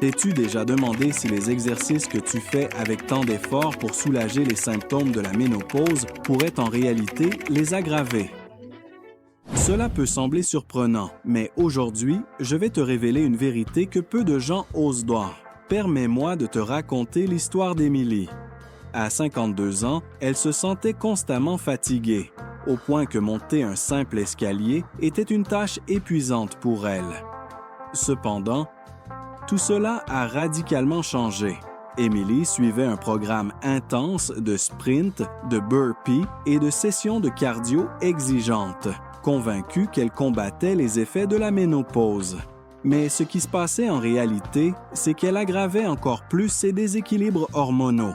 T'es-tu déjà demandé si les exercices que tu fais avec tant d'efforts pour soulager les symptômes de la ménopause pourraient en réalité les aggraver? Cela peut sembler surprenant, mais aujourd'hui, je vais te révéler une vérité que peu de gens osent voir. Permets-moi de te raconter l'histoire d'Émilie. À 52 ans, elle se sentait constamment fatiguée, au point que monter un simple escalier était une tâche épuisante pour elle. Cependant, tout cela a radicalement changé. Émilie suivait un programme intense de sprint, de burpees et de sessions de cardio exigeantes, convaincue qu'elle combattait les effets de la ménopause. Mais ce qui se passait en réalité, c'est qu'elle aggravait encore plus ses déséquilibres hormonaux.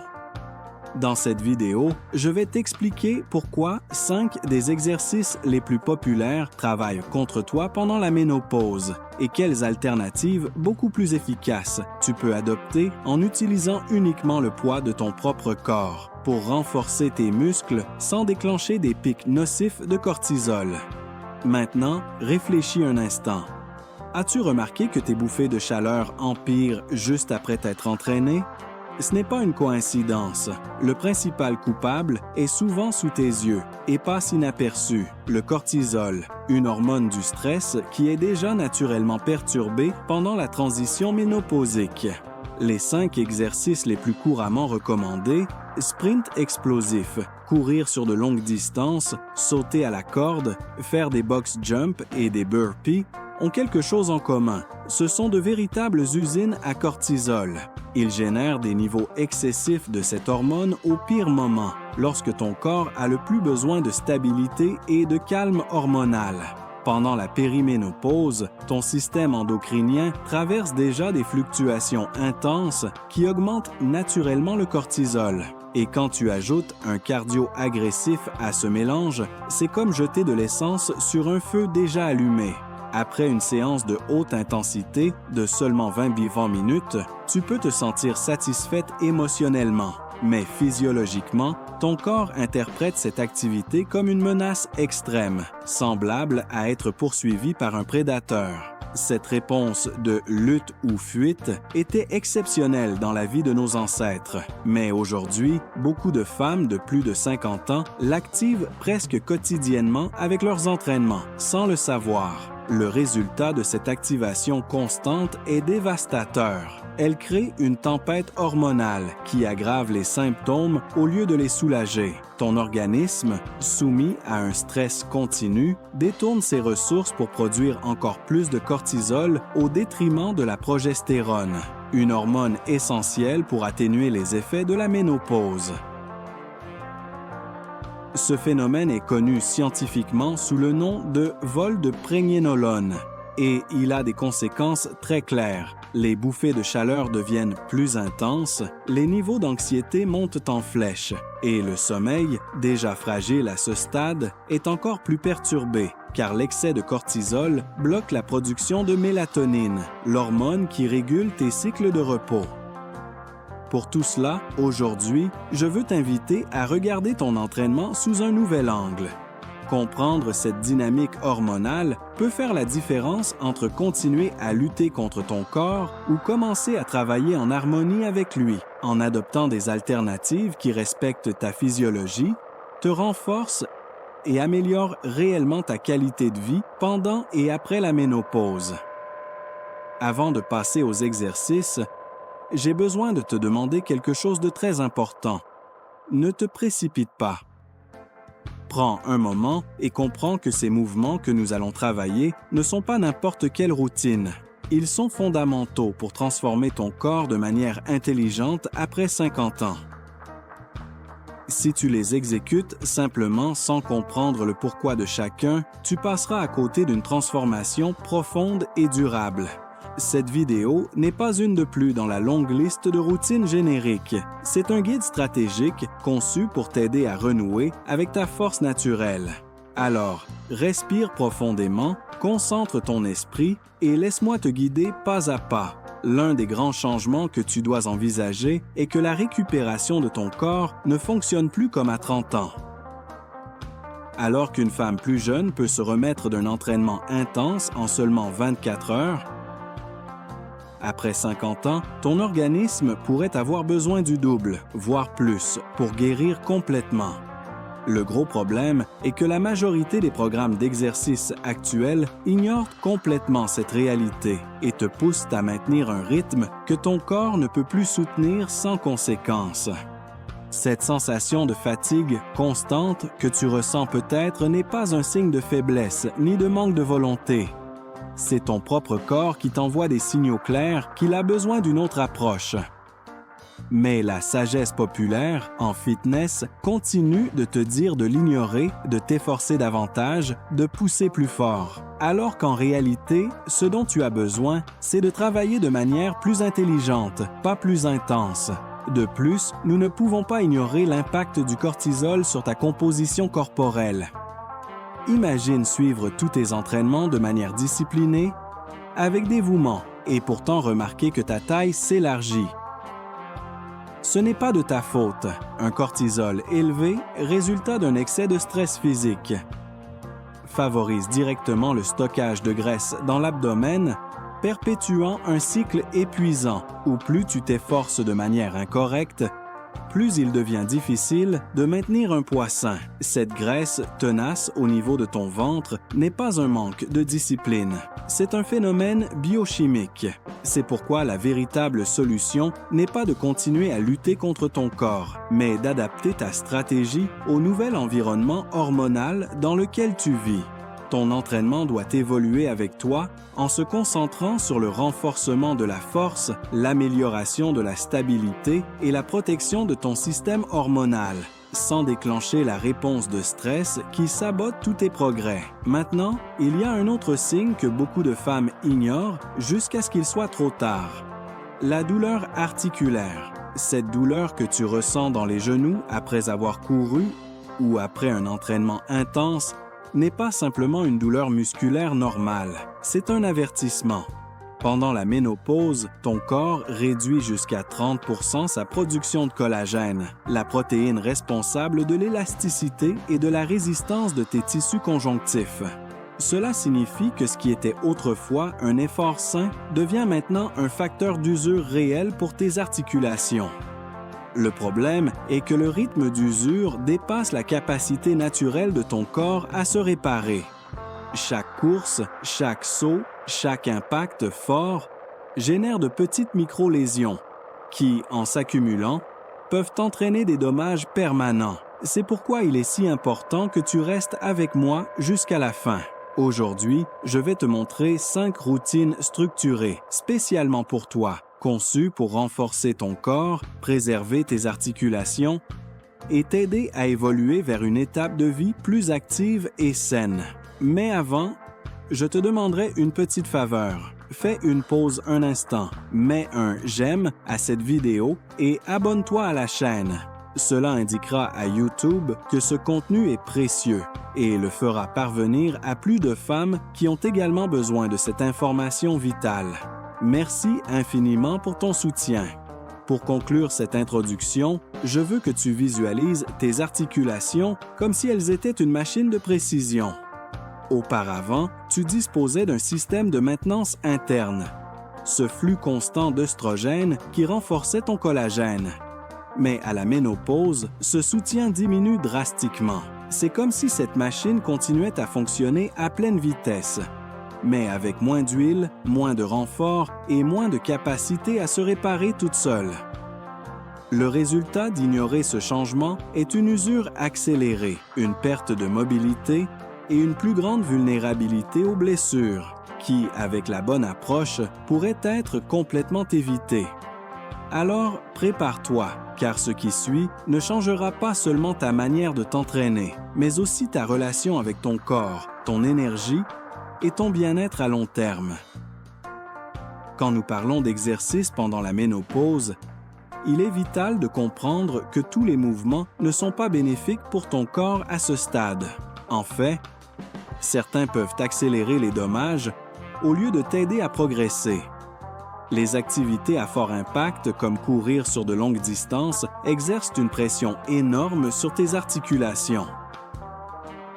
Dans cette vidéo, je vais t'expliquer pourquoi 5 des exercices les plus populaires travaillent contre toi pendant la ménopause et quelles alternatives beaucoup plus efficaces tu peux adopter en utilisant uniquement le poids de ton propre corps pour renforcer tes muscles sans déclencher des pics nocifs de cortisol. Maintenant, réfléchis un instant. As-tu remarqué que tes bouffées de chaleur empirent juste après t'être entraîné? Ce n'est pas une coïncidence. Le principal coupable est souvent sous tes yeux et passe inaperçu, le cortisol, une hormone du stress qui est déjà naturellement perturbée pendant la transition ménopausique. Les 5 exercices les plus couramment recommandés, sprint explosif, courir sur de longues distances, sauter à la corde, faire des box jumps et des burpees, ont quelque chose en commun. Ce sont de véritables usines à cortisol. Ils génèrent des niveaux excessifs de cette hormone au pire moment, lorsque ton corps a le plus besoin de stabilité et de calme hormonal. Pendant la périménopause, ton système endocrinien traverse déjà des fluctuations intenses qui augmentent naturellement le cortisol. Et quand tu ajoutes un cardio agressif à ce mélange, c'est comme jeter de l'essence sur un feu déjà allumé. Après une séance de haute intensité de seulement 20 minutes, tu peux te sentir satisfaite émotionnellement, mais physiologiquement, ton corps interprète cette activité comme une menace extrême, semblable à être poursuivi par un prédateur. Cette réponse de lutte ou fuite était exceptionnelle dans la vie de nos ancêtres, mais aujourd'hui, beaucoup de femmes de plus de 50 ans l'activent presque quotidiennement avec leurs entraînements, sans le savoir. Le résultat de cette activation constante est dévastateur. Elle crée une tempête hormonale qui aggrave les symptômes au lieu de les soulager. Ton organisme, soumis à un stress continu, détourne ses ressources pour produire encore plus de cortisol au détriment de la progestérone, une hormone essentielle pour atténuer les effets de la ménopause. Ce phénomène est connu scientifiquement sous le nom de vol de prégnénolone et il a des conséquences très claires. Les bouffées de chaleur deviennent plus intenses, les niveaux d'anxiété montent en flèche et le sommeil, déjà fragile à ce stade, est encore plus perturbé car l'excès de cortisol bloque la production de mélatonine, l'hormone qui régule tes cycles de repos. Pour tout cela, aujourd'hui, je veux t'inviter à regarder ton entraînement sous un nouvel angle. Comprendre cette dynamique hormonale peut faire la différence entre continuer à lutter contre ton corps ou commencer à travailler en harmonie avec lui, en adoptant des alternatives qui respectent ta physiologie, te renforcent et améliorent réellement ta qualité de vie pendant et après la ménopause. Avant de passer aux exercices, j'ai besoin de te demander quelque chose de très important. Ne te précipite pas. Prends un moment et comprends que ces mouvements que nous allons travailler ne sont pas n'importe quelle routine. Ils sont fondamentaux pour transformer ton corps de manière intelligente après 50 ans. Si tu les exécutes simplement sans comprendre le pourquoi de chacun, tu passeras à côté d'une transformation profonde et durable. Cette vidéo n'est pas une de plus dans la longue liste de routines génériques. C'est un guide stratégique conçu pour t'aider à renouer avec ta force naturelle. Alors, respire profondément, concentre ton esprit et laisse-moi te guider pas à pas. L'un des grands changements que tu dois envisager est que la récupération de ton corps ne fonctionne plus comme à 30 ans. Alors qu'une femme plus jeune peut se remettre d'un entraînement intense en seulement 24 heures, Après 50 ans, ton organisme pourrait avoir besoin du double, voire plus, pour guérir complètement. Le gros problème est que la majorité des programmes d'exercice actuels ignorent complètement cette réalité et te poussent à maintenir un rythme que ton corps ne peut plus soutenir sans conséquence. Cette sensation de fatigue constante que tu ressens peut-être n'est pas un signe de faiblesse ni de manque de volonté. C'est ton propre corps qui t'envoie des signaux clairs qu'il a besoin d'une autre approche. Mais la sagesse populaire en fitness continue de te dire de l'ignorer, de t'efforcer davantage, de pousser plus fort. Alors qu'en réalité, ce dont tu as besoin, c'est de travailler de manière plus intelligente, pas plus intense. De plus, nous ne pouvons pas ignorer l'impact du cortisol sur ta composition corporelle. Imagine suivre tous tes entraînements de manière disciplinée, avec dévouement, et pourtant remarquer que ta taille s'élargit. Ce n'est pas de ta faute. Un cortisol élevé, résultat d'un excès de stress physique, favorise directement le stockage de graisse dans l'abdomen, perpétuant un cycle épuisant où plus tu t'efforces de manière incorrecte, plus il devient difficile de maintenir un poids sain. Cette graisse tenace au niveau de ton ventre n'est pas un manque de discipline. C'est un phénomène biochimique. C'est pourquoi la véritable solution n'est pas de continuer à lutter contre ton corps, mais d'adapter ta stratégie au nouvel environnement hormonal dans lequel tu vis. Ton entraînement doit évoluer avec toi en se concentrant sur le renforcement de la force, l'amélioration de la stabilité et la protection de ton système hormonal, sans déclencher la réponse de stress qui sabote tous tes progrès. Maintenant, il y a un autre signe que beaucoup de femmes ignorent jusqu'à ce qu'il soit trop tard. La douleur articulaire. Cette douleur que tu ressens dans les genoux après avoir couru ou après un entraînement intense n'est pas simplement une douleur musculaire normale, c'est un avertissement. Pendant la ménopause, ton corps réduit jusqu'à 30% sa production de collagène, la protéine responsable de l'élasticité et de la résistance de tes tissus conjonctifs. Cela signifie que ce qui était autrefois un effort sain devient maintenant un facteur d'usure réel pour tes articulations. Le problème est que le rythme d'usure dépasse la capacité naturelle de ton corps à se réparer. Chaque course, chaque saut, chaque impact fort génère de petites micro-lésions qui, en s'accumulant, peuvent entraîner des dommages permanents. C'est pourquoi il est si important que tu restes avec moi jusqu'à la fin. Aujourd'hui, je vais te montrer 5 routines structurées spécialement pour toi, conçues pour renforcer ton corps, préserver tes articulations et t'aider à évoluer vers une étape de vie plus active et saine. Mais avant, je te demanderai une petite faveur. Fais une pause un instant, mets un « j'aime » à cette vidéo et abonne-toi à la chaîne. Cela indiquera à YouTube que ce contenu est précieux et le fera parvenir à plus de femmes qui ont également besoin de cette information vitale. Merci infiniment pour ton soutien. Pour conclure cette introduction, je veux que tu visualises tes articulations comme si elles étaient une machine de précision. Auparavant, tu disposais d'un système de maintenance interne, ce flux constant d'œstrogène qui renforçait ton collagène. Mais à la ménopause, ce soutien diminue drastiquement. C'est comme si cette machine continuait à fonctionner à pleine vitesse, mais avec moins d'huile, moins de renfort et moins de capacité à se réparer toute seule. Le résultat d'ignorer ce changement est une usure accélérée, une perte de mobilité et une plus grande vulnérabilité aux blessures, qui, avec la bonne approche, pourraient être complètement évitées. Alors, prépare-toi, car ce qui suit ne changera pas seulement ta manière de t'entraîner, mais aussi ta relation avec ton corps, ton énergie et ton bien-être à long terme. Quand nous parlons d'exercice pendant la ménopause, il est vital de comprendre que tous les mouvements ne sont pas bénéfiques pour ton corps à ce stade. En fait, certains peuvent accélérer les dommages au lieu de t'aider à progresser. Les activités à fort impact, comme courir sur de longues distances, exercent une pression énorme sur tes articulations.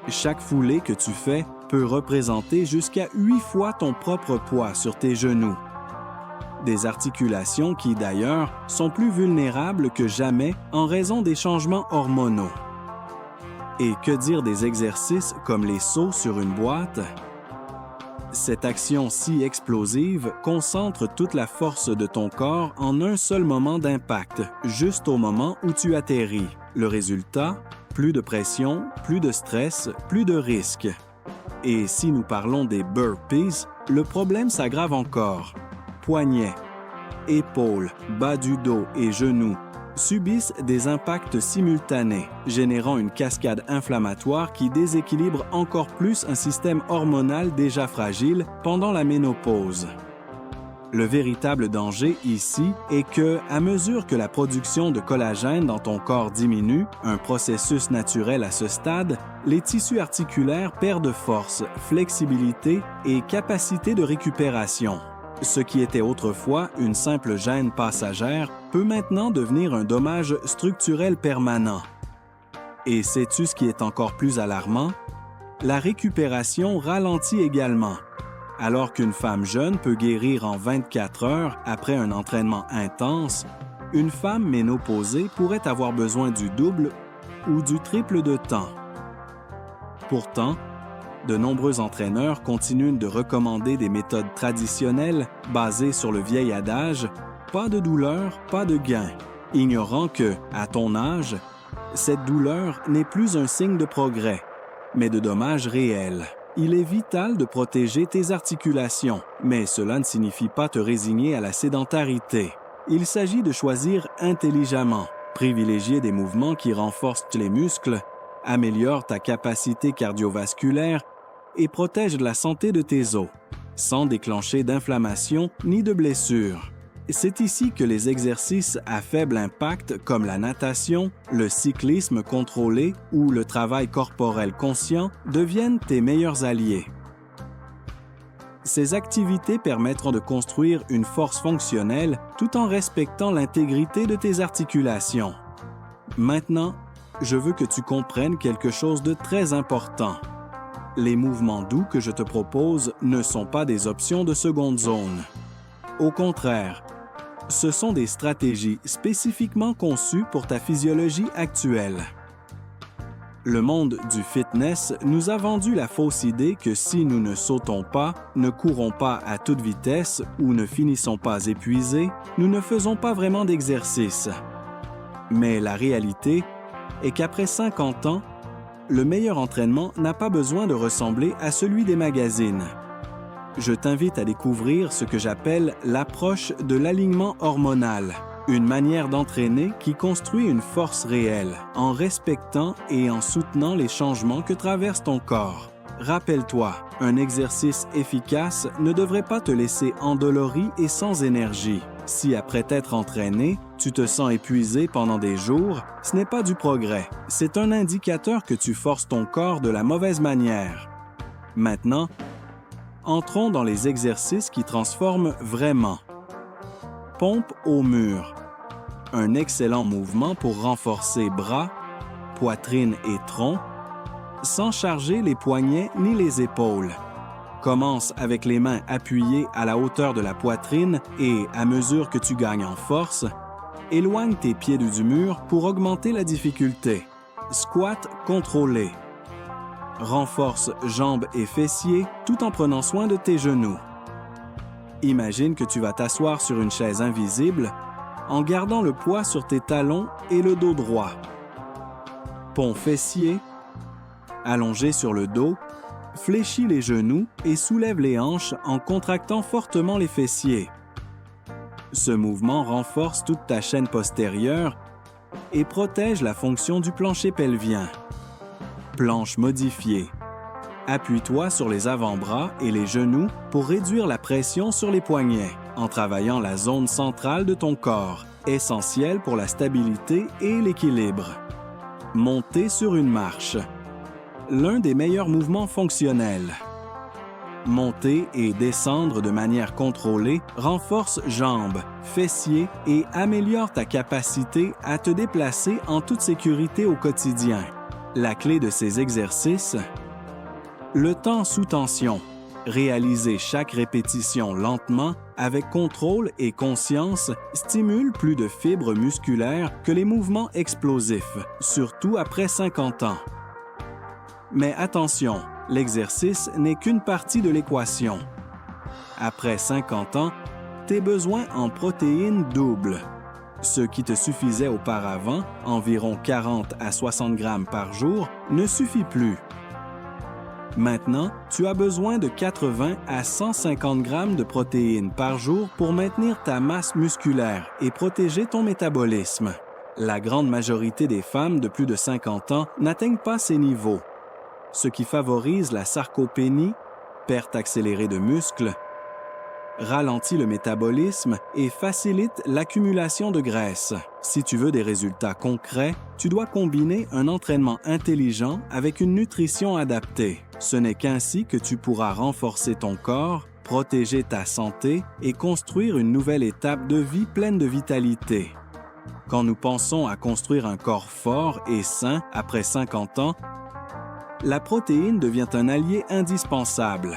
Chaque foulée que tu fais peut représenter jusqu'à 8 fois ton propre poids sur tes genoux. Des articulations qui, d'ailleurs, sont plus vulnérables que jamais en raison des changements hormonaux. Et que dire des exercices comme les sauts sur une boîte? Cette action si explosive concentre toute la force de ton corps en un seul moment d'impact, juste au moment où tu atterris. Le résultat? Plus de pression, plus de stress, plus de risques. Et si nous parlons des burpees, le problème s'aggrave encore. Poignets, épaules, bas du dos et genoux subissent des impacts simultanés, générant une cascade inflammatoire qui déséquilibre encore plus un système hormonal déjà fragile pendant la ménopause. Le véritable danger ici est que, à mesure que la production de collagène dans ton corps diminue, un processus naturel à ce stade, les tissus articulaires perdent force, flexibilité et capacité de récupération. Ce qui était autrefois une simple gêne passagère peut maintenant devenir un dommage structurel permanent. Et sais-tu ce qui est encore plus alarmant? La récupération ralentit également. Alors qu'une femme jeune peut guérir en 24 heures après un entraînement intense, une femme ménopausée pourrait avoir besoin du double ou du triple de temps. Pourtant, de nombreux entraîneurs continuent de recommander des méthodes traditionnelles basées sur le vieil adage « pas de douleur, pas de gain », ignorant que, à ton âge, cette douleur n'est plus un signe de progrès, mais de dommages réels. Il est vital de protéger tes articulations, mais cela ne signifie pas te résigner à la sédentarité. Il s'agit de choisir intelligemment, privilégier des mouvements qui renforcent les muscles, améliorent ta capacité cardiovasculaire et protègent la santé de tes os, sans déclencher d'inflammation ni de blessures. C'est ici que les exercices à faible impact comme la natation, le cyclisme contrôlé ou le travail corporel conscient deviennent tes meilleurs alliés. Ces activités permettront de construire une force fonctionnelle tout en respectant l'intégrité de tes articulations. Maintenant, je veux que tu comprennes quelque chose de très important. Les mouvements doux que je te propose ne sont pas des options de seconde zone. Au contraire, ce sont des stratégies spécifiquement conçues pour ta physiologie actuelle. Le monde du fitness nous a vendu la fausse idée que si nous ne sautons pas, ne courons pas à toute vitesse ou ne finissons pas épuisés, nous ne faisons pas vraiment d'exercice. Mais la réalité est qu'après 50 ans, le meilleur entraînement n'a pas besoin de ressembler à celui des magazines. Je t'invite à découvrir ce que j'appelle l'approche de l'alignement hormonal, une manière d'entraîner qui construit une force réelle, en respectant et en soutenant les changements que traverse ton corps. Rappelle-toi, un exercice efficace ne devrait pas te laisser endolori et sans énergie. Si après t'être entraîné, tu te sens épuisé pendant des jours, ce n'est pas du progrès. C'est un indicateur que tu forces ton corps de la mauvaise manière. Maintenant, entrons dans les exercices qui transforment vraiment. Pompe au mur. Un excellent mouvement pour renforcer bras, poitrine et tronc, sans charger les poignets ni les épaules. Commence avec les mains appuyées à la hauteur de la poitrine et, à mesure que tu gagnes en force, éloigne tes pieds du mur pour augmenter la difficulté. Squat contrôlé. Renforce jambes et fessiers tout en prenant soin de tes genoux. Imagine que tu vas t'asseoir sur une chaise invisible en gardant le poids sur tes talons et le dos droit. Pont fessier. Allongé sur le dos, fléchis les genoux et soulève les hanches en contractant fortement les fessiers. Ce mouvement renforce toute ta chaîne postérieure et protège la fonction du plancher pelvien. Planche modifiée. Appuie-toi sur les avant-bras et les genoux pour réduire la pression sur les poignets, en travaillant la zone centrale de ton corps, essentielle pour la stabilité et l'équilibre. Monter sur une marche. L'un des meilleurs mouvements fonctionnels. Monter et descendre de manière contrôlée renforce jambes, fessiers et améliore ta capacité à te déplacer en toute sécurité au quotidien. La clé de ces exercices? Le temps sous tension. Réaliser chaque répétition lentement avec contrôle et conscience, stimule plus de fibres musculaires que les mouvements explosifs, surtout après 50 ans. Mais attention, l'exercice n'est qu'une partie de l'équation. Après 50 ans, tes besoins en protéines doublent. Ce qui te suffisait auparavant, environ 40 à 60 grammes par jour, ne suffit plus. Maintenant, tu as besoin de 80 à 150 grammes de protéines par jour pour maintenir ta masse musculaire et protéger ton métabolisme. La grande majorité des femmes de plus de 50 ans n'atteignent pas ces niveaux, ce qui favorise la sarcopénie, perte accélérée de muscles, ralentit le métabolisme et facilite l'accumulation de graisse. Si tu veux des résultats concrets, tu dois combiner un entraînement intelligent avec une nutrition adaptée. Ce n'est qu'ainsi que tu pourras renforcer ton corps, protéger ta santé et construire une nouvelle étape de vie pleine de vitalité. Quand nous pensons à construire un corps fort et sain après 50 ans, la protéine devient un allié indispensable.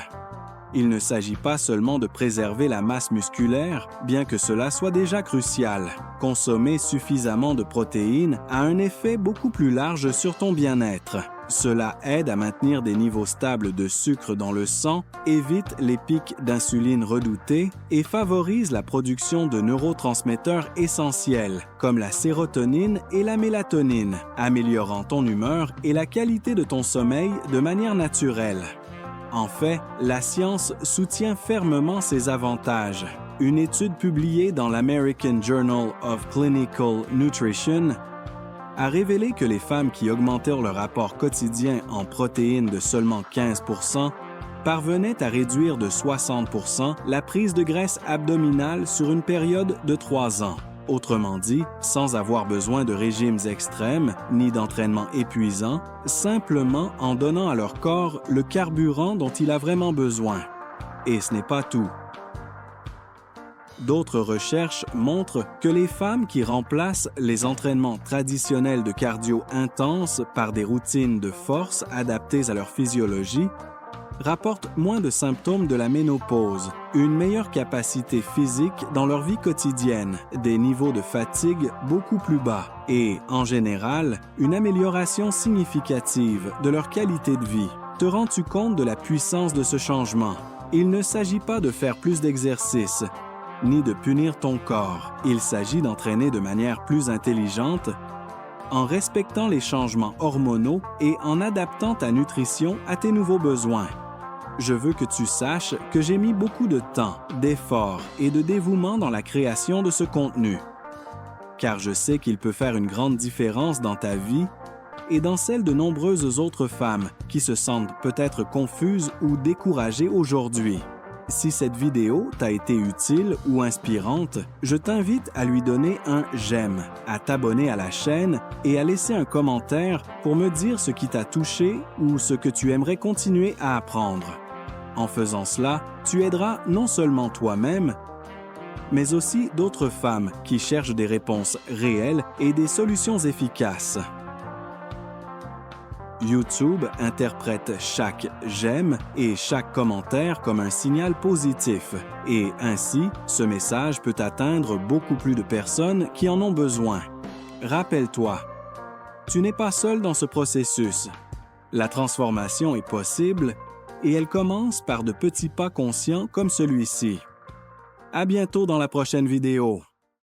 Il ne s'agit pas seulement de préserver la masse musculaire, bien que cela soit déjà crucial. Consommer suffisamment de protéines a un effet beaucoup plus large sur ton bien-être. Cela aide à maintenir des niveaux stables de sucre dans le sang, évite les pics d'insuline redoutés et favorise la production de neurotransmetteurs essentiels, comme la sérotonine et la mélatonine, améliorant ton humeur et la qualité de ton sommeil de manière naturelle. En fait, la science soutient fermement ces avantages. Une étude publiée dans l'American Journal of Clinical Nutrition a révélé que les femmes qui augmentèrent leur apport quotidien en protéines de seulement 15 % parvenaient à réduire de 60 % la prise de graisse abdominale sur une période de 3 ans. Autrement dit, sans avoir besoin de régimes extrêmes ni d'entraînement épuisant, simplement en donnant à leur corps le carburant dont il a vraiment besoin. Et ce n'est pas tout. D'autres recherches montrent que les femmes qui remplacent les entraînements traditionnels de cardio intense par des routines de force adaptées à leur physiologie rapportent moins de symptômes de la ménopause, une meilleure capacité physique dans leur vie quotidienne, des niveaux de fatigue beaucoup plus bas et, en général, une amélioration significative de leur qualité de vie. Te rends-tu compte de la puissance de ce changement? Il ne s'agit pas de faire plus d'exercices, ni de punir ton corps. Il s'agit d'entraîner de manière plus intelligente en respectant les changements hormonaux et en adaptant ta nutrition à tes nouveaux besoins. Je veux que tu saches que j'ai mis beaucoup de temps, d'efforts et de dévouement dans la création de ce contenu, car je sais qu'il peut faire une grande différence dans ta vie et dans celle de nombreuses autres femmes qui se sentent peut-être confuses ou découragées aujourd'hui. Si cette vidéo t'a été utile ou inspirante, je t'invite à lui donner un j'aime, à t'abonner à la chaîne et à laisser un commentaire pour me dire ce qui t'a touché ou ce que tu aimerais continuer à apprendre. En faisant cela, tu aideras non seulement toi-même, mais aussi d'autres femmes qui cherchent des réponses réelles et des solutions efficaces. YouTube interprète chaque j'aime et chaque commentaire comme un signal positif et ainsi, ce message peut atteindre beaucoup plus de personnes qui en ont besoin. Rappelle-toi, tu n'es pas seul dans ce processus. La transformation est possible et elle commence par de petits pas conscients comme celui-ci. À bientôt dans la prochaine vidéo.